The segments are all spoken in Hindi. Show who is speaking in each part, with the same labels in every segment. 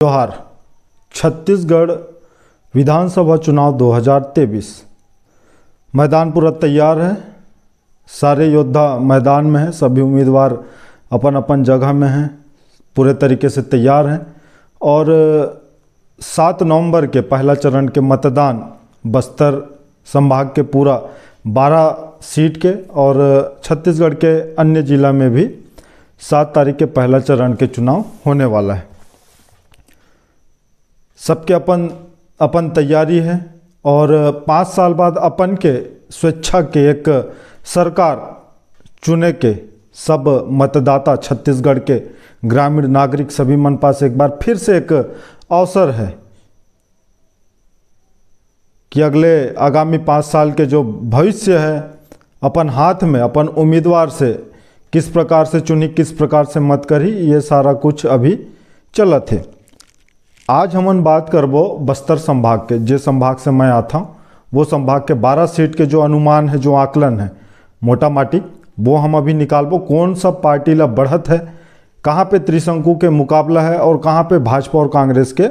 Speaker 1: जोहार। छत्तीसगढ़ विधानसभा चुनाव 2023 मैदान पूरा तैयार है। सारे योद्धा मैदान में हैं, सभी उम्मीदवार अपन अपन जगह में हैं, पूरे तरीके से तैयार हैं। और 7 नवंबर के पहला चरण के मतदान बस्तर संभाग के पूरा 12 सीट के और छत्तीसगढ़ के अन्य जिला में भी 7 तारीख के पहला चरण के चुनाव होने वाला है। सबके अपन तैयारी है और 5 साल बाद अपन के स्वेच्छा के एक सरकार चुने के सब मतदाता छत्तीसगढ़ के ग्रामीण नागरिक सभी मन पास एक बार फिर से एक अवसर है कि अगले आगामी 5 साल के जो भविष्य है अपन हाथ में, अपन उम्मीदवार से किस प्रकार से चुनी, किस प्रकार से मत करी, ये सारा कुछ अभी चलत है। आज हमन बात करबो बस्तर संभाग के, जे संभाग से मैं आता हूँ वो संभाग के 12 सीट के जो अनुमान है, जो आकलन है मोटा माटी, वो हम अभी निकालबो। कौन सा पार्टी ला बढ़त है, कहाँ पे त्रिशंकु के मुकाबला है और कहाँ पे भाजपा और कांग्रेस के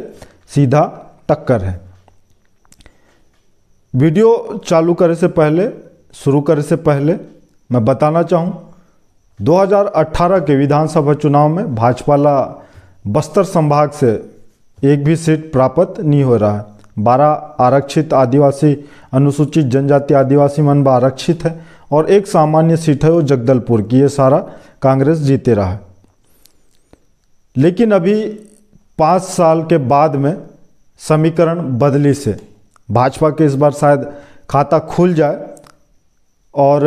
Speaker 1: सीधा टक्कर है। वीडियो चालू करे से पहले, शुरू करे से पहले मैं बताना चाहूँ 2018 के विधानसभा चुनाव में भाजपा ला बस्तर संभाग से एक भी सीट प्राप्त नहीं हो रहा है। 12 आरक्षित आदिवासी अनुसूचित जनजाति आदिवासी मन आरक्षित है और एक सामान्य सीट है वो जगदलपुर की, ये सारा कांग्रेस जीते रहा है। लेकिन अभी 5 साल के बाद में समीकरण बदली से भाजपा के इस बार शायद खाता खुल जाए और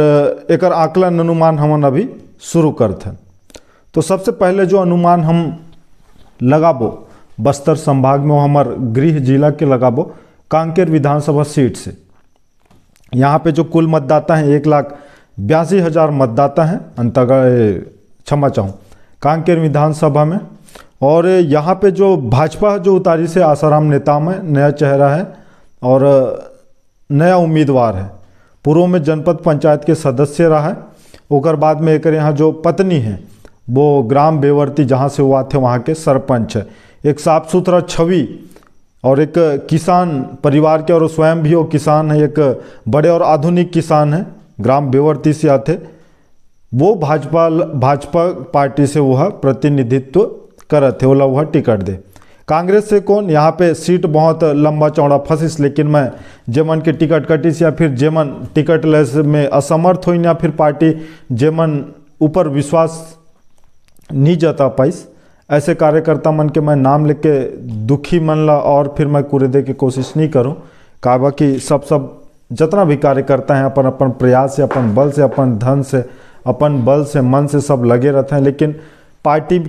Speaker 1: एक आकलन अनुमान हमन अभी शुरू करते हैं। तो सबसे पहले जो अनुमान हम लगाबो बस्तर संभाग में, वो हमार गृह जिला के लगाबो कांकेर विधानसभा सीट से। यहाँ पे जो कुल मतदाता हैं 1,82,000 मतदाता हैं अंतर्गत, क्षमा चाहूँ, कांकेर विधानसभा में। और यहाँ पे जो भाजपा जो उतारी से आसाराम नेताम है, नया चेहरा है और नया उम्मीदवार है। पूर्व में जनपद पंचायत के सदस्य रहा है, ओकर बाद में एक यहाँ जो पत्नी है वो ग्राम बेवर्ती जहाँ से हुआ थे वहाँ के सरपंच है। एक साफ सुथरा छवि और एक किसान परिवार के, और स्वयं भी वो किसान है, एक बड़े और आधुनिक किसान है, ग्राम बेवर्ती से आते। वो भाजपा पार्टी से वह प्रतिनिधित्व करते, वो वह टिकट दे। कांग्रेस से कौन, यहाँ पे सीट बहुत लंबा चौड़ा फंसिस, लेकिन मैं जेमन के टिकट कटिस या फिर जेमन टिकट लेस में असमर्थ हो या फिर पार्टी जेमन ऊपर विश्वास नहीं जता पाइस, ऐसे कार्यकर्ता मन के मैं नाम लेके दुखी मन ला और फिर मैं कुरेदे की कोशिश नहीं करूं। काबा कि सब जितना भी कार्यकर्ता हैं अपन अपन प्रयास से, अपन बल से, अपन धन से, अपन बल से, मन से सब लगे रहते हैं। लेकिन पार्टी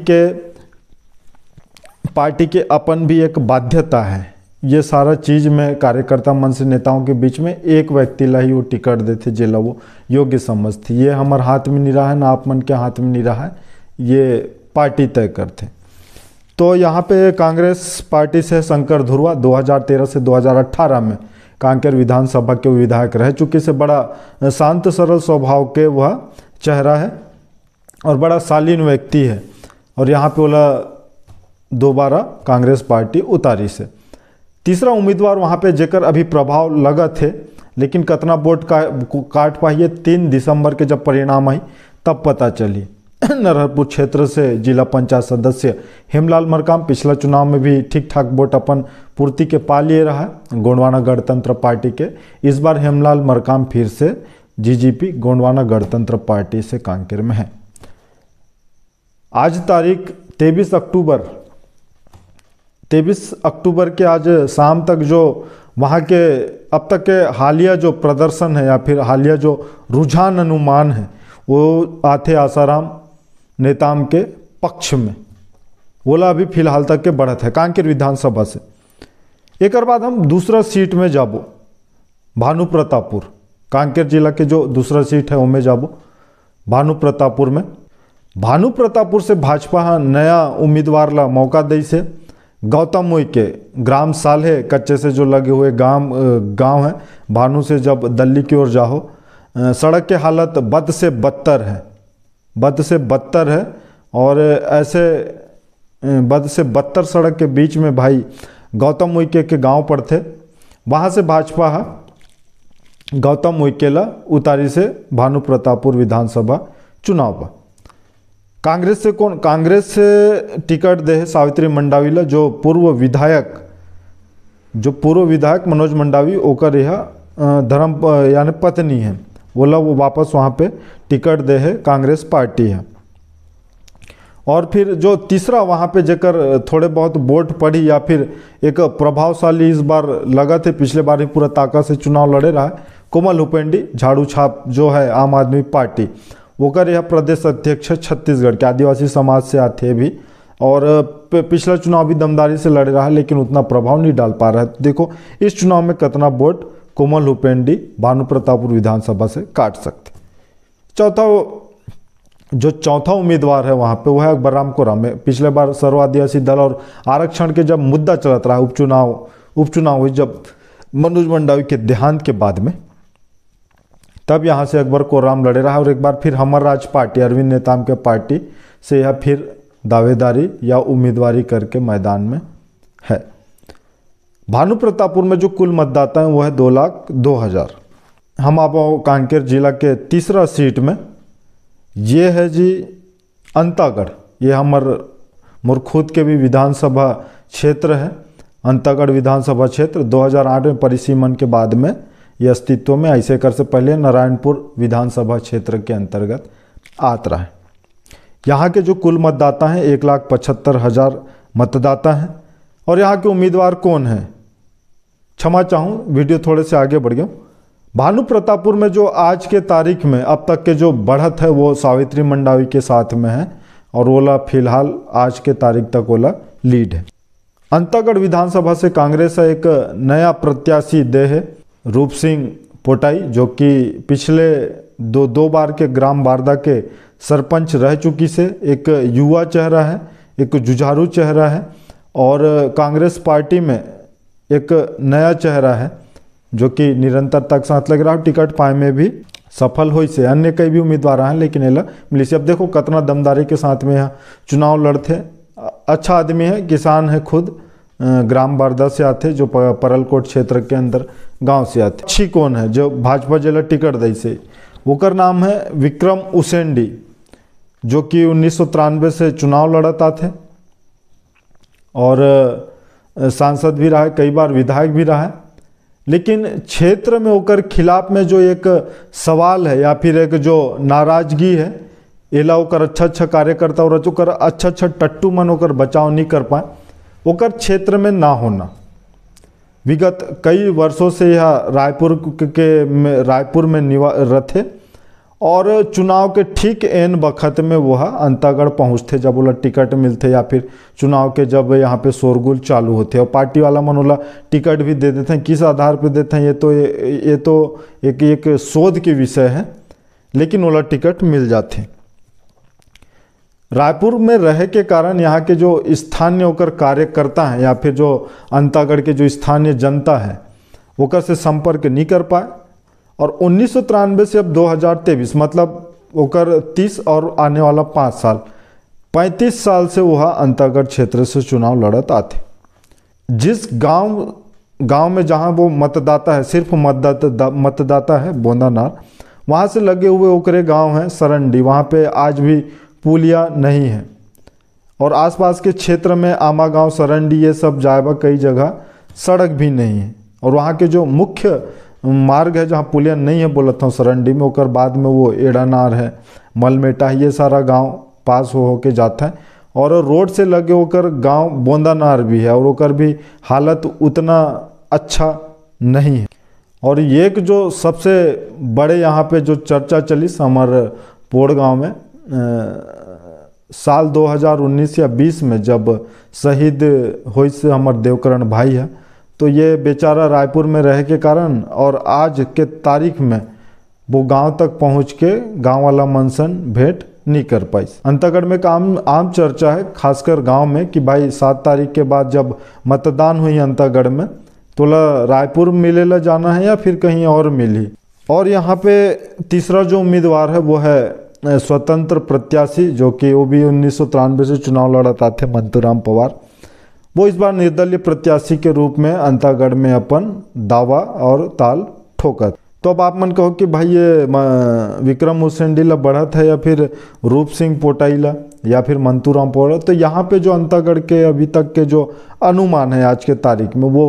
Speaker 1: के अपन भी एक बाध्यता है। ये सारा चीज़ में कार्यकर्ता मन से नेताओं के बीच में एक व्यक्ति ला ही वो टिकट देते जेला वो योग्य समझती। ये हमारे हाथ में नहीं रहा है, ना आप मन के हाथ में नहीं रहा है, ये पार्टी तय करते। तो यहाँ पे कांग्रेस पार्टी से शंकर धुर्वा 2013 से 2018 में कांकेर विधानसभा के विधायक रह चुके से बड़ा शांत सरल स्वभाव के वह चेहरा है और बड़ा शालीन व्यक्ति है। और यहाँ पे बोला दोबारा कांग्रेस पार्टी उतारी से। तीसरा उम्मीदवार वहाँ पे जेकर अभी प्रभाव लगा थे, लेकिन कितना वोट काट पाइए 3 दिसंबर के जब परिणाम आई तब पता चली। नरहरपुर क्षेत्र से जिला पंचायत सदस्य हेमलाल मरकाम पिछला चुनाव में भी ठीक ठाक वोट अपन पूर्ति के पा लिए रहा है गोंडवाना गणतंत्र पार्टी के। इस बार हेमलाल मरकाम फिर से जीजीपी गोंडवाना गणतंत्र पार्टी से कांकेर में है। आज तारीख 23 अक्टूबर के आज शाम तक जो वहाँ के अब तक के हालिया जो प्रदर्शन है या फिर हालिया जो रुझान अनुमान है वो आते आसाराम नेताम के पक्ष में, बोला अभी फिलहाल तक के बढ़त है कांकेर विधानसभा से। एक बाद हम दूसरा सीट में जाबो भानु प्रतापपुर, कांकेर जिला के जो दूसरा सीट है उनमें जाबो भानु प्रतापपुर में। भानु प्रतापपुर से भाजपा नया उम्मीदवार ला मौका दई से गौतम मुई के ग्राम साल्हे कच्चे से जो लगे हुए गांव है, भानु से जब दिल्ली की ओर जाओ सड़क के हालत बद से बदतर है और ऐसे बद से बदतर सड़क के बीच में भाई गौतम उइके के गांव पर थे। वहां से भाजपा गौतम उइकेला उतारी से भानु प्रतापपुर विधानसभा चुनाव पर। कांग्रेस से कौन? कांग्रेस से टिकट दे है सावित्री मंडावीला, जो पूर्व विधायक मनोज मंडावी ओकर यह धर्म यानी पत्नी है, बोला वो वापस वहाँ पे टिकट दे है कांग्रेस पार्टी है। और फिर जो तीसरा वहाँ पे जेकर थोड़े बहुत वोट पड़ी या फिर एक प्रभावशाली इस बार लगा थे, पिछले बार ही पूरा ताकत से चुनाव लड़े रहा है, कोमल हुपेंडी झाड़ू छाप जो है आम आदमी पार्टी, वो कर यह प्रदेश अध्यक्ष छत्तीसगढ़ के, आदिवासी समाज से आते भी, और पिछला चुनाव भी दमदारी से लड़ रहा है लेकिन उतना प्रभाव नहीं डाल पा रहा है। तो देखो इस चुनाव में कितना वोट कोमल हुपेंडी भानु प्रतापपुर विधानसभा से काट सकते। चौथा उम्मीदवार है वहाँ पे वो है बलराम कोराम। पिछले बार सर्व आदिवासी दल और आरक्षण के जब मुद्दा चलत रहा, उपचुनाव हुई जब मनोज मंडावी के देहांत के बाद में, तब यहाँ से अकबर कोराम लड़े रहा और एक बार फिर हमर राज पार्टी अरविंद नेताम के पार्टी से यह फिर दावेदारी या उम्मीदवारी करके मैदान में है। भानु प्रतापपुर में जो कुल मतदाता हैं वो है 2,02,000। हम आप कांकेर जिला के तीसरा सीट में ये है जी अंतागढ़, ये हमर मुरखुद के भी विधानसभा क्षेत्र है। अंतागढ़ विधानसभा क्षेत्र 2008 में परिसीमन के बाद में ये अस्तित्व में, ऐसे कर से पहले नारायणपुर विधानसभा क्षेत्र के अंतर्गत आता रहा है। यहाँ के जो कुल मतदाता हैं 1,75,000 मतदाता हैं। और यहाँ के उम्मीदवार कौन हैं? क्षमा चाहूँ वीडियो थोड़े से आगे बढ़ गया। भानु प्रतापपुर में जो आज के तारीख में अब तक के जो बढ़त है वो सावित्री मंडावी के साथ में है और ओला फिलहाल आज के तारीख तक ओला लीड है। अंतागढ़ विधानसभा से कांग्रेस का एक नया प्रत्याशी दे है रूप सिंह पोटाई, जो कि पिछले दो बार के ग्राम बारदा के सरपंच रह चुकी से एक युवा चेहरा है, एक जुझारू चेहरा है और कांग्रेस पार्टी में एक नया चेहरा है जो कि निरंतर तक साथ लग रहा है। टिकट पाए में भी सफल हो से अन्य कई भी उम्मीदवार हैं लेकिन एला मिली से। अब देखो कितना दमदारी के साथ में यहाँ चुनाव लड़ते। अच्छा आदमी है, किसान है खुद, ग्राम बारदा से आते, जो परलकोट क्षेत्र के अंदर गांव से आते। अच्छी कौन है जो भाजपा जिला टिकट दई से, ओकर नाम है विक्रम उसेंडी, जो कि 1993 से चुनाव लड़ता थे और सांसद भी रहा है, कई बार विधायक भी रहा है। लेकिन क्षेत्र में ओकर खिलाफ में जो एक सवाल है या फिर एक जो नाराजगी है, एला ओकर अच्छा कार्यकर्ता और ओकर अच्छा टट्टू मन ओकर बचाव नहीं कर पाए, ओकर क्षेत्र में ना होना। विगत कई वर्षों से यह रायपुर में रहते और चुनाव के ठीक एन वक्त में वह अंतागढ़ पहुँचते जब बोला टिकट मिलते या फिर चुनाव के जब यहाँ पे शोरगुल चालू होते और पार्टी वाला मनोला टिकट भी दे देते हैं। किस आधार पे देते हैं ये तो एक शोध की विषय है, लेकिन ओला टिकट मिल जाते। रायपुर में रहे के कारण यहाँ के जो स्थानीय होकर कार्यकर्ता हैं या फिर जो अंतागढ़ के जो स्थानीय जनता है ओकर से संपर्क नहीं कर पाए और 1993 से अब 2023 मतलब ओकर 30 और आने वाला 5 साल 35 साल से वह अंतागढ़ क्षेत्र से चुनाव लड़त आते। जिस गांव में जहां वो मतदाता है, सिर्फ मतदाता है बोंदानार, वहां से लगे हुए ओकरे गांव हैं सरंडी, वहां पे आज भी पुलिया नहीं है और आसपास के क्षेत्र में आमा गांव, सरंडी, ये सब जायबा कई जगह सड़क भी नहीं है और वहाँ के जो मुख्य मार्ग है जहाँ पुलिया नहीं है बोलता हूँ सरंडी में, ओकर बाद में वो एड़ानार है, मलमेटा है, ये सारा गांव पास हो के जाता है और रोड से लगे होकर गांव बोंदानार भी है और ओकर भी हालत उतना अच्छा नहीं है। और एक जो सबसे बड़े यहाँ पे जो चर्चा चली हमारे पोड़ गांव में साल 2019 या 20 में जब शहीद हुई से हमारे देवकरण भाई है, तो ये बेचारा रायपुर में रह के कारण और आज के तारीख में वो गांव तक पहुंच के गांव वाला मनसन भेंट नहीं कर पाई। अंतागढ़ में आम चर्चा है खासकर गांव में कि भाई 7 तारीख के बाद जब मतदान हुई अंतागढ़ में तो रायपुर मिलेला जाना है या फिर कहीं और मिली। और यहाँ पे तीसरा जो उम्मीदवार है वो है स्वतंत्र प्रत्याशी जो कि वो भी 1993 से चुनाव लड़ाता थे, मंतूराम पवार, वो इस बार निर्दलीय प्रत्याशी के रूप में अंतागढ़ में अपन दावा और ताल ठोका। तो अब आप मन कहो कि भाई ये विक्रम उसेंडी ला बढ़त है या फिर रूप सिंह पोटाईला या फिर मंतूराम पवार। तो यहाँ पे जो अंतागढ़ के अभी तक के जो अनुमान है आज के तारीख में वो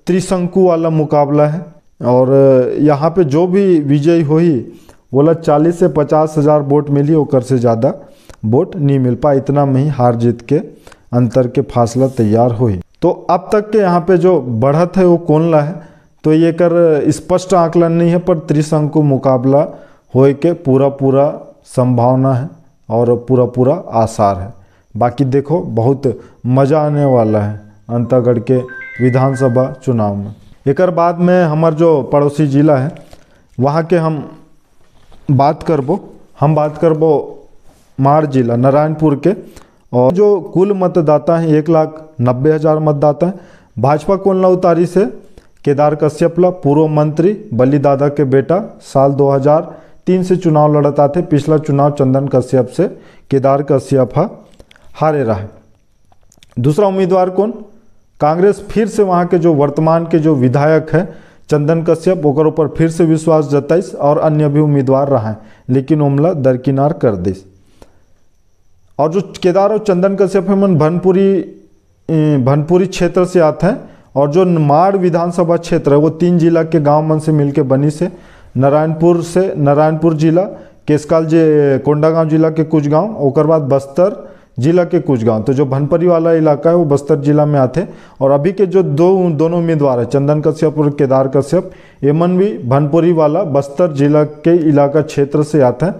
Speaker 1: त्रिशंकु वाला मुकाबला है और यहाँ पे जो भी विजयी हुई बोला 40 से 50 हज़ार वोट मिली, ओकर से ज़्यादा वोट नहीं मिल पाए, इतना में ही हार जीत के अंतर के फासला तैयार हुई। तो अब तक के यहाँ पे जो बढ़त है वो कौन ला है तो ये कर स्पष्ट आकलन नहीं है, पर त्रिशंकु मुकाबला होए के पूरा संभावना है और पूरा आसार है। बाकी देखो बहुत मज़ा आने वाला है अंतागढ़ के विधानसभा चुनाव में। एक बाद में हमार जो पड़ोसी जिला है वहाँ के हम बात करबो माड़ जिला नारायणपुर के, और जो कुल मतदाता हैं 1,90,000 मतदाता हैं। भाजपा कौन ला उतारी से केदार कश्यप ला, पूर्व मंत्री बली दादा के बेटा, साल 2003 से चुनाव लड़ता थे। पिछला चुनाव चंदन कश्यप से केदार कश्यप हारे रहा है। दूसरा उम्मीदवार कौन, कांग्रेस फिर से वहाँ के जो वर्तमान के जो विधायक है चंदन कश्यप, ओकर ऊपर फिर से विश्वास जताइस और अन्य भी उम्मीदवार रहा है, लेकिन ओमला दरकिनार कर दिस। और जो केदार और चंदन कश्यप है मन भनपुरी क्षेत्र से आते हैं, और जो माड़ विधानसभा क्षेत्र है वो 3 जिला के गांव मन से मिलके बनी से नारायणपुर जिला, केसकाल कोंडागांव जिला के कुछ गांव, ओकर बाद बस्तर जिला के कुछ गांव। तो जो भनपरी वाला इलाका है वो बस्तर जिला में आते। और अभी के जो दोनों उम्मीदवार है चंदन कश्यप और केदार कश्यप, एमन भी भनपुरी वाला बस्तर जिला के इलाका क्षेत्र से आते हैं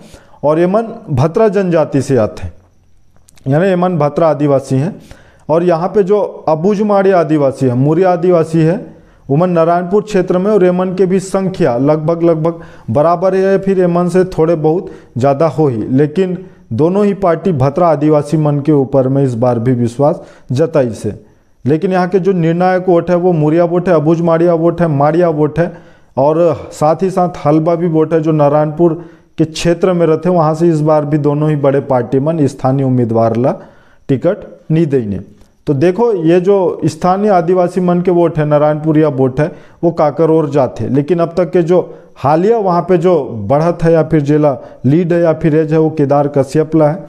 Speaker 1: और एमन भत्रा जनजाति से आते हैं, यानी एमन भत्रा आदिवासी हैं। और यहाँ पे जो अबूझमाड़ी आदिवासी है, मुरिया आदिवासी है, उमन नारायणपुर क्षेत्र में, और एमन के भी संख्या लगभग बराबर है, फिर एमन से थोड़े बहुत ज़्यादा हो ही। लेकिन दोनों ही पार्टी भत्रा आदिवासी मन के ऊपर में इस बार भी विश्वास जताई से। लेकिन यहाँ के जो निर्णायक वोट है वो मुरिया वोट है, अबूझमाड़िया वोट है, माड़िया वोट है, और साथ ही साथ हलबा भी वोट है जो नारायणपुर के क्षेत्र में रहते। वहाँ से इस बार भी दोनों ही बड़े पार्टी मन स्थानीय उम्मीदवार ला टिकट नहीं देने। तो देखो ये जो स्थानीय आदिवासी मन के वोट है, नारायणपुरिया वोट है, वो काकर और जाते। लेकिन अब तक के जो हालिया वहाँ पे जो बढ़त है या फिर जिला लीड है या फिर एज है वो केदार कश्यप ला है।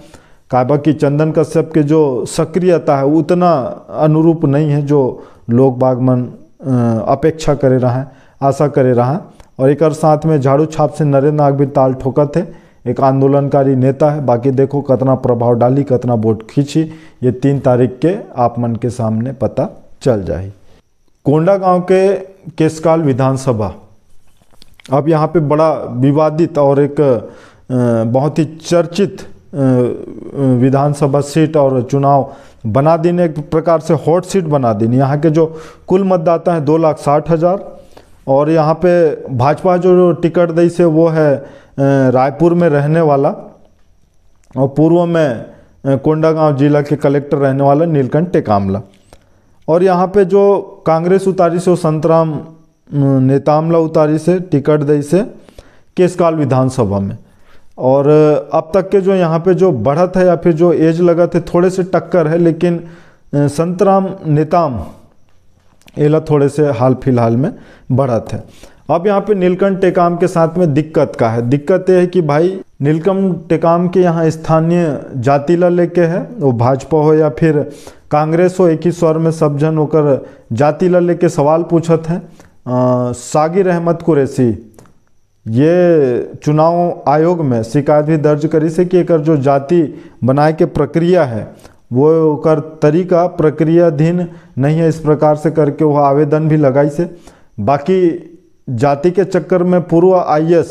Speaker 1: काबा की चंदन कश्यप के जो सक्रियता है उतना अनुरूप नहीं है जो लोग बागमन अपेक्षा करे रहा है, आशा करे रहा है। और एक साथ में झाड़ू छाप से नरेंद्र नाग भी ताल ठोकत है, एक आंदोलनकारी नेता है। बाकी देखो कितना प्रभाव डाली, कितना वोट खींची, ये 3 तारीख के आप मन के सामने पता चल जाए। कोंडागांव के केसकाल विधानसभा अब यहाँ पे बड़ा विवादित और एक बहुत ही चर्चित विधानसभा सीट और चुनाव बना देने, एक प्रकार से हॉट सीट बना देनी। यहाँ के जो कुल मतदाता हैं 2,60,000, और यहाँ पे भाजपा जो टिकट दी से वो है रायपुर में रहने वाला और पूर्व में कोंडागांव जिला के कलेक्टर रहने वाला नीलकंठ टेकामला। और यहाँ पे जो कांग्रेस उतारी से वो संतराम नेतामला उतारी से टिकट दी से केसकाल विधानसभा में। और अब तक के जो यहाँ पे जो बढ़त है या फिर जो एज लगा थे थोड़े से टक्कर है, लेकिन संतराम नेताम एला थोड़े से हाल फिलहाल में बढ़त है। अब यहाँ पे नीलकंठ टेकाम के साथ में दिक्कत का है, दिक्कत ये है कि भाई नीलकंठ टेकाम के यहाँ स्थानीय जाति ला लेके है, वो भाजपा हो या फिर कांग्रेस हो, एक ही स्वर में सब जन होकर जाति ला लेके सवाल पूछत हैं। सागिर अहमद कुरैशी ये चुनाव आयोग में शिकायत भी दर्ज करी से कि एक जो जाति बनाए के प्रक्रिया है वो कर तरीका प्रक्रियाधीन नहीं है, इस प्रकार से करके वह आवेदन भी लगाई से। बाकी जाति के चक्कर में पूर्व IAS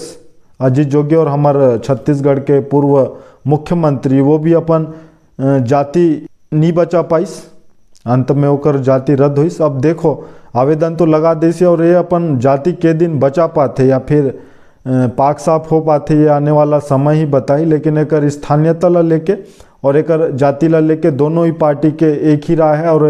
Speaker 1: अजीत जोगी और हमारे छत्तीसगढ़ के पूर्व मुख्यमंत्री वो भी अपन जाति नहीं बचा पाइस, अंत में होकर जाति रद्द हुई। अब देखो आवेदन तो लगा देसी और ये अपन जाति के दिन बचा पाते या फिर पाक साफ हो पाते, ये आने वाला समय ही बताई। लेकिन एक स्थानीयता ला लेके और एक जाति ला लेके दोनों ही पार्टी के एक ही राय है और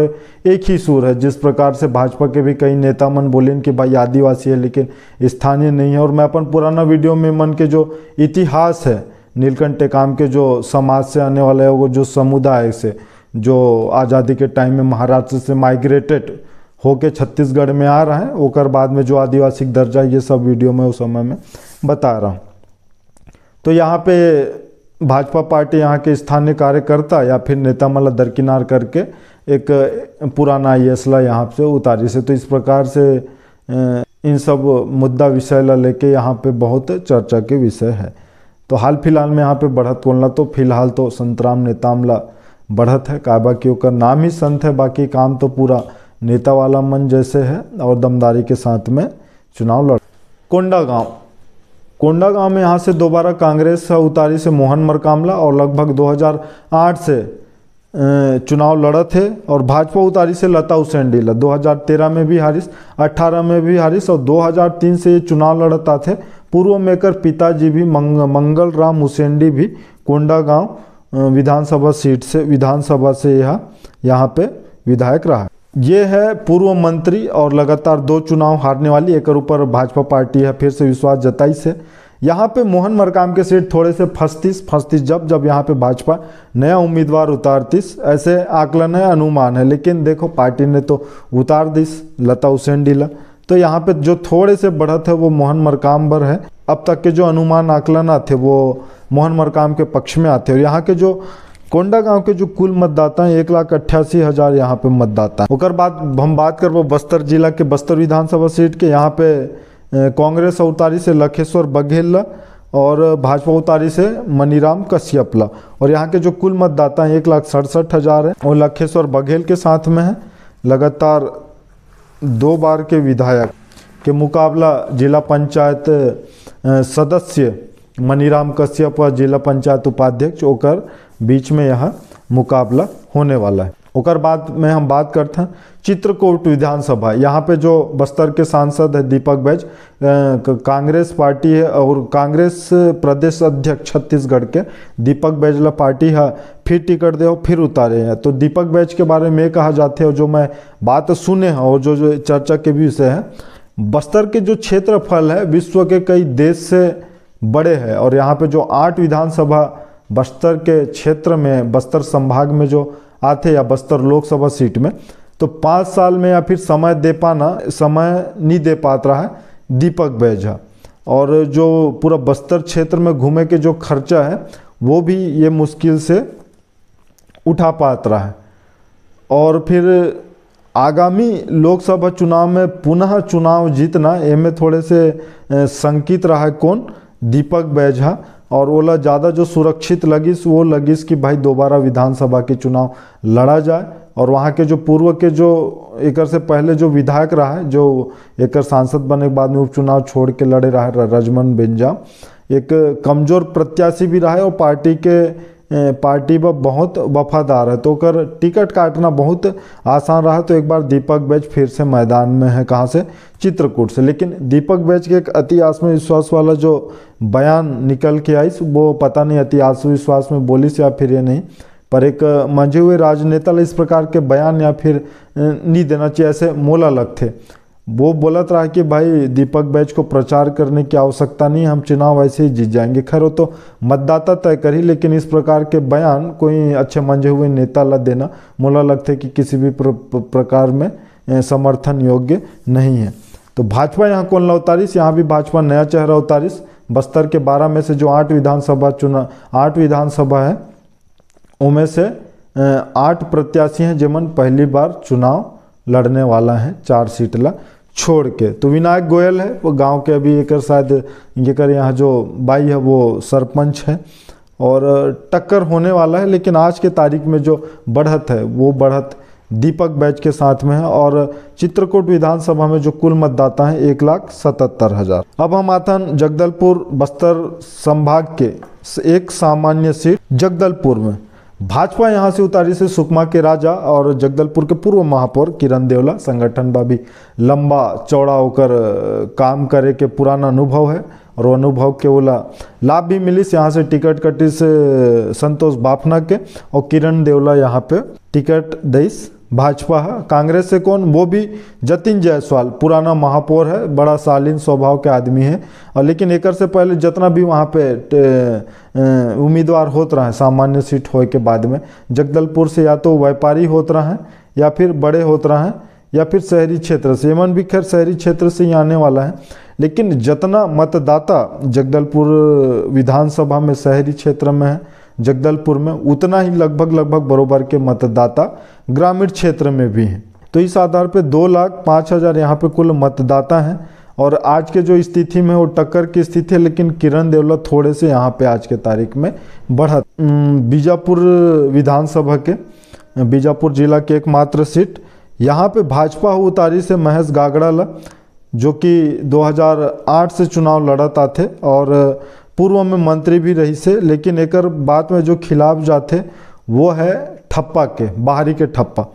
Speaker 1: एक ही सुर है। जिस प्रकार से भाजपा के भी कई नेता मन बोलें कि भाई आदिवासी है लेकिन स्थानीय नहीं है। और मैं अपन पुराना वीडियो में मन के जो इतिहास है नीलकंठ टेकाम के जो समाज से आने वाले हैं, वो जो समुदाय से जो आज़ादी के टाइम में महाराष्ट्र से माइग्रेटेड होके छत्तीसगढ़ में आ रहे हैं, ओकर बाद में जो आदिवासी दर्जा, ये सब वीडियो में उस समय में बता रहा हूँ। तो यहाँ पे भाजपा पार्टी यहाँ के स्थानीय कार्यकर्ता या फिर नेता मतलब दरकिनार करके एक पुराना ये असला यहाँ से उतारी से। तो इस प्रकार से इन सब मुद्दा विषय ला लेके यहाँ पे बहुत चर्चा के विषय है। तो हाल फिलहाल में यहाँ पे बढ़त कोनला तो फिलहाल तो संतराम नेतामला बढ़त है, काबा की ओकर नाम ही संत है, बाकी काम तो पूरा नेता वाला मन जैसे है और दमदारी के साथ में चुनाव लड़। कोंडागांव में यहाँ से दोबारा कांग्रेस उतारी से मोहन मरकामला और लगभग 2008 से चुनाव लड़ा थे, और भाजपा उतारी से लता उसेंडीला 2013 में भी हारिस, 18 में भी हारिस और 2003 से ये चुनाव लड़ता थे। पूर्व में कर पिताजी भी मंगल राम उसेंडी भी कोंडागांव विधानसभा सीट से यहाँ पे विधायक रहा। ये है पूर्व मंत्री और लगातार 2 चुनाव हारने वाली, एक ऊपर भाजपा पार्टी है फिर से विश्वास जताई से। यहाँ पे मोहन मरकाम के सीट थोड़े से फंसतीस जब यहाँ पे भाजपा नया उम्मीदवार उतारतीस, ऐसे आकलन है, अनुमान है। लेकिन देखो पार्टी ने तो उतार दिस लता उसेंडीला, तो यहाँ पे जो थोड़े से बढ़त है वो मोहन मरकाम पर है। अब तक के जो अनुमान आकलन थे वो मोहन मरकाम के पक्ष में आते हैं। और यहाँ के जो कोंडागांव के जो कुल मतदाता हैं 1,88,000 यहाँ पे मतदाता हैं। उसके बाद हम बात करबो बस्तर जिला के बस्तर विधानसभा सीट के। यहाँ पे कांग्रेस उतारी से लखेश्वर बघेल और भाजपा उतारी से मनीराम कश्यपला, और यहाँ के जो कुल मतदाता हैं 1,67,000 है और लखेश्वर बघेल के साथ में है। लगातार 2 बार के विधायक के मुकाबला जिला पंचायत सदस्य मनीराम कश्यप और जिला पंचायत उपाध्यक्ष ओकर बीच में यह मुकाबला होने वाला है। ओकर बाद में हम बात करते हैं चित्रकूट विधानसभा। यहाँ पे जो बस्तर के सांसद है दीपक बैज, कांग्रेस पार्टी है और कांग्रेस प्रदेश अध्यक्ष छत्तीसगढ़ के दीपक बैजला पार्टी है फिर टिकट दे फिर उतारे हैं। तो दीपक बैज के बारे में कहा जाते हैं, जो मैं बात सुने हैं और जो चर्चा के भी विषय है, बस्तर के जो क्षेत्रफल है विश्व के कई देश से बड़े हैं, और यहाँ पे जो 8 विधानसभा बस्तर के क्षेत्र में बस्तर संभाग में जो आते या बस्तर लोकसभा सीट में, तो 5 साल में या फिर समय नहीं दे पाता रहा है दीपक बैजा। और जो पूरा बस्तर क्षेत्र में घूमे के जो खर्चा है वो भी ये मुश्किल से उठा पाता रहा है। और फिर आगामी लोकसभा चुनाव में पुनः चुनाव जीतना इनमें थोड़े से संकित रहा है कौन, दीपक बैजा। और ओला ज़्यादा जो सुरक्षित लगिस वो लगिस कि भाई दोबारा विधानसभा के चुनाव लड़ा जाए। और वहाँ के जो पूर्व के जो एक से पहले जो विधायक रहा है, जो एक सांसद बनने के बाद में उपचुनाव छोड़ के लड़े रहा है रजमन बेंजाम, एक कमज़ोर प्रत्याशी भी रहा है और पार्टी पर बहुत वफादार है, तो कर टिकट काटना बहुत आसान रहा। तो एक बार दीपक बैज फिर से मैदान में है, कहाँ से, चित्रकूट से। लेकिन दीपक बैज के एक अति आत्मविश्वास वाला जो बयान निकल के आई, वो पता नहीं अति आत्मविश्वास में बोलिस या फिर ये नहीं, पर एक मंझे हुए राजनेता इस प्रकार के बयान या फिर नहीं देना चाहिए, ऐसे मोला लगते। वो बोलत रहा कि भाई दीपक बैज को प्रचार करने की आवश्यकता नहीं, हम चुनाव ऐसे ही जीत जाएंगे। खैर वो तो मतदाता तय करी, लेकिन इस प्रकार के बयान कोई अच्छे मंझे हुए नेता ला देना मोला लगता है कि किसी भी प्रकार में समर्थन योग्य नहीं है। तो भाजपा यहाँ कौन ला उतारिस, यहाँ भी भाजपा नया चेहरा उतारिस। बस्तर के 12 में से जो 8 विधानसभा है उनमें से 8 प्रत्याशी हैं जिमन पहली बार चुनाव लड़ने वाला है 4 सीट ला छोड़ के। तो विनायक गोयल है वो गांव के, अभी एक शायद ये कर यहाँ जो बाई है वो सरपंच है, और टक्कर होने वाला है। लेकिन आज के तारीख में जो बढ़त है वो बढ़त दीपक बैज के साथ में है। और चित्रकूट विधानसभा में जो कुल मतदाता हैं 1,77,000। अब हम आते हैं जगदलपुर बस्तर संभाग के एक सामान्य सीट जगदलपुर में। भाजपा यहाँ से उतारी से सुकमा के राजा और जगदलपुर के पूर्व महापौर किरण देवला, संगठन बा भी लंबा चौड़ा होकर काम करे के पुराना अनुभव है, और वो अनुभव के ओला लाभ भी मिलिस। यहाँ से टिकट कटिस संतोष बाफना के, और किरण देवला यहाँ पे टिकट देस भाजपा है। कांग्रेस से कौन, वो भी जतिन जायसवाल, पुराना महापौर है, बड़ा शालीन स्वभाव के आदमी है। और लेकिन एक से पहले जितना भी वहाँ पे उम्मीदवार होत रहा है सामान्य सीट होए के बाद में, जगदलपुर से या तो व्यापारी होत रहा है या फिर बड़े होत रहा है या फिर शहरी क्षेत्र से। एमन भी खैर शहरी क्षेत्र से ही आने वाला है, लेकिन जितना मतदाता जगदलपुर विधानसभा में शहरी क्षेत्र में है जगदलपुर में, उतना ही लगभग बराबर के मतदाता ग्रामीण क्षेत्र में भी हैं। तो इस आधार पे 2,05,000 यहाँ पे कुल मतदाता हैं। और आज के जो स्थिति में वो टक्कर की स्थिति है, लेकिन किरण देवला थोड़े से यहाँ पे आज के तारीख में बढ़त। बीजापुर विधानसभा के, बीजापुर जिला के एकमात्र सीट यहाँ पे भाजपा उतारी से महेश गागड़ा, जो कि 2008 से चुनाव लड़त आते और पूर्व में मंत्री भी रही से। लेकिन एक बात में जो खिलाफ जाते वो है ठप्पा के, बाहरी के ठप्पा।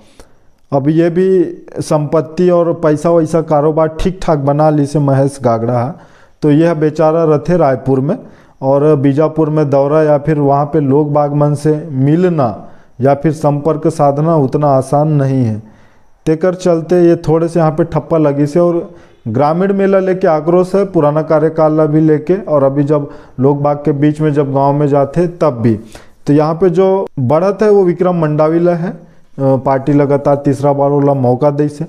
Speaker 1: अब ये भी संपत्ति और पैसा वैसा कारोबार ठीक ठाक बना ली से महेश गागड़ा है। तो यह बेचारा रथे रायपुर में और बीजापुर में दौरा या फिर वहाँ पे लोग बागमन से मिलना या फिर संपर्क साधना उतना आसान नहीं है। तेकर चलते ये थोड़े से यहाँ पे ठप्पा लगी से। और ग्रामीण मेला लेके आक्रोश है, पुराना कार्यकाल भी लेके, और अभी जब लोग बाग के बीच में जब गांव में जाते तब भी। तो यहाँ पे जो बढ़त है वो विक्रम मंडावी है। पार्टी लगातार तीसरा बार वाला मौका दे से।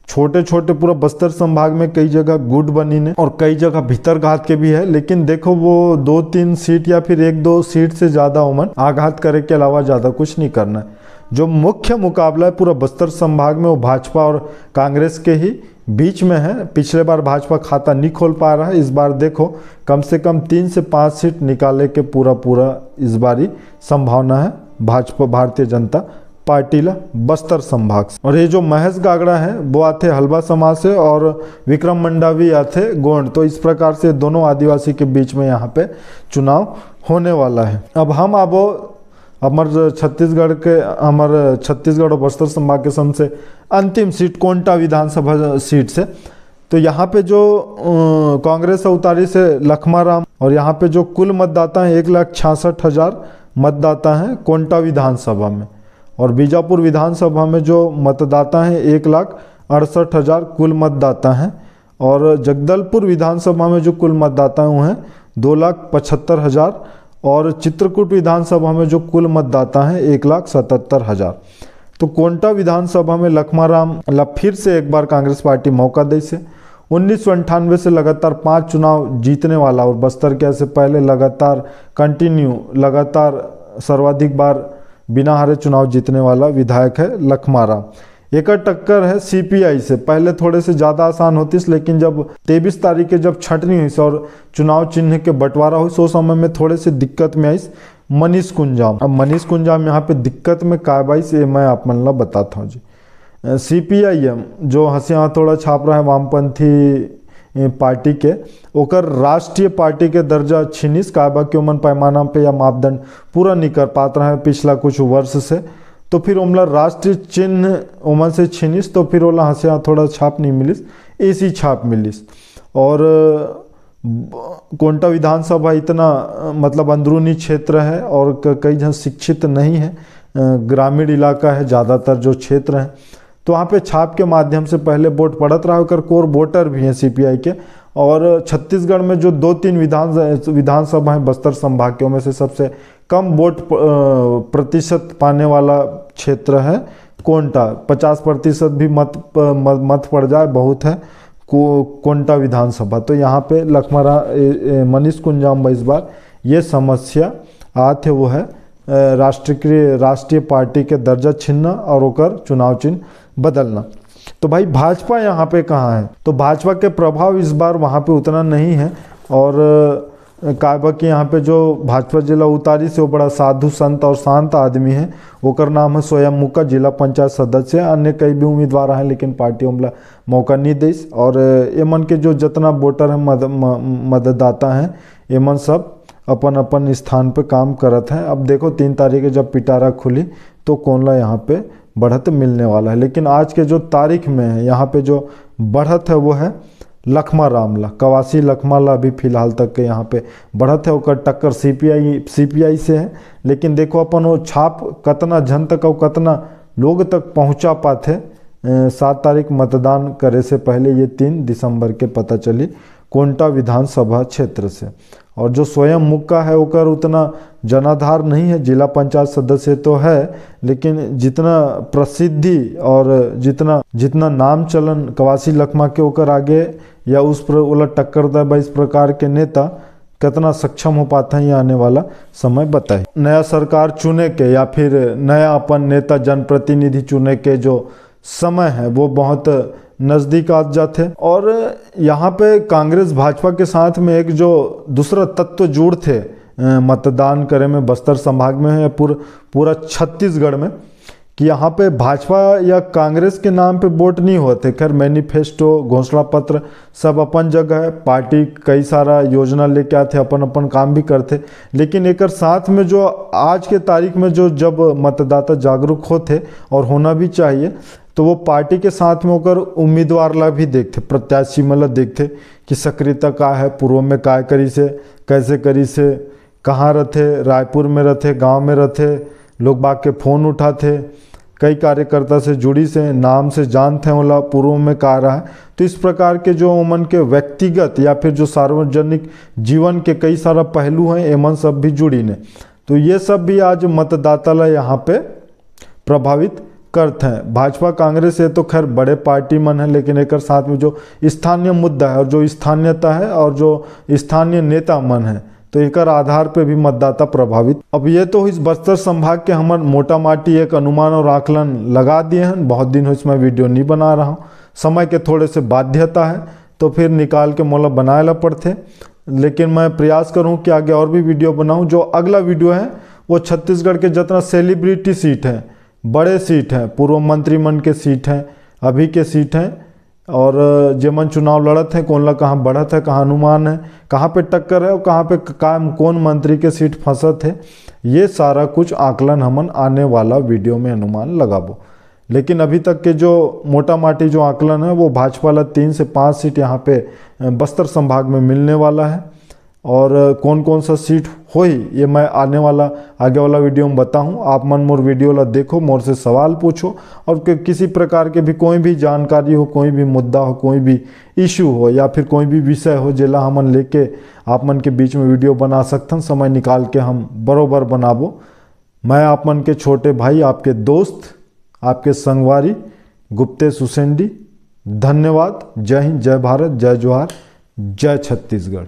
Speaker 1: छोटे छोटे पूरा बस्तर संभाग में कई जगह गुट बनी ने और कई जगह भीतर घात के भी है। लेकिन देखो वो 2-3 सीट या फिर 1-2 सीट से ज़्यादा उमन आघात करे के अलावा ज़्यादा कुछ नहीं करना है। जो मुख्य मुकाबला है पूरा बस्तर संभाग में वो भाजपा और कांग्रेस के ही बीच में है। पिछले बार भाजपा खाता नहीं खोल पा रहा है, इस बार देखो कम से कम 3 से 5 सीट निकाले के पूरा इस बारी संभावना है भाजपा भारतीय जनता पार्टी ला बस्तर संभाग से। और ये जो महेश गागड़ा है वो आते हलवा समाज से और विक्रम मंडावी आते गोंड। तो इस प्रकार से दोनों आदिवासी के बीच में यहाँ पे चुनाव होने वाला है। अब हम हमार छत्तीसगढ़ और बस्तर संभाग के सबसे अंतिम सीट कोंटा विधानसभा सीट से। तो यहाँ पे जो कांग्रेस उतारी से लखमाराम, और यहाँ पे जो कुल मतदाता हैं 1,66,000 मतदाता हैं कोंटा विधानसभा में। और बीजापुर विधानसभा में जो मतदाता हैं 1,68,000 कुल मतदाता हैं। और जगदलपुर विधानसभा में जो कुल मतदाता हैं 2,75,000। और चित्रकूट विधानसभा में जो कुल मतदाता हैं 1,77,000। तो कोंटा विधानसभा में लखमाराम फिर से एक बार कांग्रेस पार्टी मौका दे से 1998 से लगातार 5 चुनाव जीतने वाला और बस्तर के ऐसे पहले लगातार सर्वाधिक बार बिना हारे चुनाव जीतने वाला विधायक है लखमाराम। एक टक्कर है सीपीआई से। पहले थोड़े से ज़्यादा आसान होती, लेकिन जब 23 तारीख के जब छंटनी हुई और चुनाव चिन्ह के बंटवारा हुई उस समय में थोड़े से दिक्कत में आई मनीष कुंजाम। अब मनीष कुंजाम यहाँ पे दिक्कत में काबाई से मैं आप मन ला बताता हूँ जी। सीपीआईएम जो हंसिया थोड़ा छाप रहा है वामपंथी पार्टी के, ओकर राष्ट्रीय पार्टी के दर्जा छीनिस काबा के उमन पैमाना पे या मापदंड पूरा नहीं कर पात रहा है पिछला कुछ वर्ष से। तो फिर उमला राष्ट्रीय चिन्ह उमन से छीनिस, तो फिर ओला हंसिया थोड़ा छाप नहीं मिलिस, ऐसी छाप मिलिस। और कोंटा विधानसभा इतना मतलब अंदरूनी क्षेत्र है और कई जन शिक्षित नहीं है, ग्रामीण इलाका है ज़्यादातर जो क्षेत्र हैं। तो वहाँ पे छाप के माध्यम से पहले वोट पड़त रहा होकर कोर वोटर भी हैं सीपीआई के। और छत्तीसगढ़ में जो 2-3 विधानसभा हैं बस्तर संभाग के, उनमें से सबसे कम वोट प्रतिशत पाने वाला क्षेत्र है कोंटा। 50% भी मत पड़ जाए बहुत है कोंटा विधानसभा। तो यहाँ पे मनीष कुंजाम इस बार ये समस्या आते वो है राष्ट्रीय पार्टी के दर्जा छीनना और ओकर चुनाव चिन्ह बदलना। तो भाई भाजपा यहाँ पे कहाँ है? तो भाजपा के प्रभाव इस बार वहाँ पे उतना नहीं है। और कायबा के यहाँ पे जो भाजपा जिला उतारी से वो बड़ा साधु संत और शांत आदमी है, ओकर नाम है स्वयं मुका, जिला पंचायत सदस्य। अन्य कई भी उम्मीदवार हैं लेकिन पार्टी हमला मौका नहीं दी। और एमन के जो जितना वोटर हैं मतदाता हैं एमन सब अपन अपन स्थान पे काम करत हैं। अब देखो 3 तारीख जब पिटारा खुली तो कौन ला यहाँ पे बढ़त मिलने वाला है। लेकिन आज के जो तारीख में है यहाँ पे जो बढ़त है वो है लखमाराम ला, कवासी लखमा अभी फिलहाल तक के यहाँ पे बढ़त है। ओकर टक्कर सीपीआई से है। लेकिन देखो अपन वो छाप कतना झन तक और कतना लोग तक पहुंचा पाते। 7 तारीख मतदान करे से पहले ये 3 दिसंबर के पता चली कोंटा विधानसभा क्षेत्र से। और जो स्वयं मुक्का है ओकर उतना जनाधार नहीं है, जिला पंचायत सदस्य तो है, लेकिन जितना प्रसिद्धि और जितना नाम चलन कवासी लखमा के ओकर आगे या उस पर उलट टक्कर दे इस प्रकार के नेता कितना सक्षम हो पाते हैं, ये आने वाला समय बताए। नया सरकार चुने के या फिर नया अपन नेता जनप्रतिनिधि चुने के जो समय है वो बहुत नज़दीक आ जाते। और यहाँ पे कांग्रेस भाजपा के साथ में एक जो दूसरा तत्व जुड़ थे मतदान करे में बस्तर संभाग में है, पूरा छत्तीसगढ़ में, कि यहाँ पे भाजपा या कांग्रेस के नाम पे वोट नहीं होते। खैर मैनिफेस्टो घोषणा पत्र सब अपन जगह है, पार्टी कई सारा योजना लेके आते, अपन काम भी करते, लेकिन एक साथ में जो आज के तारीख में जो जब मतदाता जागरूक होते और होना भी चाहिए, तो वो पार्टी के साथ में होकर उम्मीदवार ला भी देखते, प्रत्याशी मतलब देखते कि सक्रियता का है, पूर्व में काय करी से, कैसे करी से, कहाँ रहते, रायपुर में रहते, गांव में रहते, लोग बाग के फ़ोन उठाते, कई कार्यकर्ता से जुड़ी से, नाम से जानते होला पूर्व में कहा रहा है। तो इस प्रकार के जो उमन के व्यक्तिगत या फिर जो सार्वजनिक जीवन के कई सारा पहलू हैं, एमन सब भी जुड़ी ने, तो ये सब भी आज मतदाता ला यहाँ पे प्रभावित करते हैं। भाजपा कांग्रेस ये तो खैर बड़े पार्टी मन है, लेकिन एक साथ में जो स्थानीय मुद्दा है और जो स्थानीयता है और जो स्थानीय नेता मन है, तो एक आधार पे भी मतदाता प्रभावित। अब ये तो इस बस्तर संभाग के हमर मोटा माटी एक अनुमान और आकलन लगा दिए हैं। बहुत दिन हो इसमें वीडियो नहीं बना रहा हूँ, समय के थोड़े से बाध्यता है, तो फिर निकाल के मोला बनाए ला पड़ते, लेकिन मैं प्रयास करूँ कि आगे और भी वीडियो बनाऊँ। जो अगला वीडियो है वो छत्तीसगढ़ के जितना सेलिब्रिटी सीट हैं, बड़े सीट हैं, पूर्व मंत्रिमंडल के सीट हैं, अभी के सीट हैं, और जेमन चुनाव लड़त हैं, कौन ला कहाँ बढ़त है, कहाँ अनुमान है, कहाँ पे टक्कर है और कहाँ पे कौन मंत्री के सीट फंसत है, ये सारा कुछ आकलन हमन आने वाला वीडियो में अनुमान लगाबो। लेकिन अभी तक के जो मोटा माटी जो आकलन है वो भाजपा ला 3 से 5 सीट यहाँ पे बस्तर संभाग में मिलने वाला है, और कौन कौन सा सीट होई ये मैं आने वाला आगे वाला वीडियो में बताऊं। आप मन मोर वीडियो ला देखो, मोर से सवाल पूछो, और किसी प्रकार के भी कोई भी जानकारी हो, कोई भी मुद्दा हो, कोई भी इशू हो या फिर कोई भी विषय हो जेला हमन लेके आप मन के बीच में वीडियो बना सकथन, समय निकाल के हम बरोबर बनाबो। मैं आप मन के छोटे भाई, आपके दोस्त, आपके संगवारी गुप्तेश हुसैन डी। धन्यवाद। जय हिंद, जय भारत, जय जोहार, जय छत्तीसगढ़।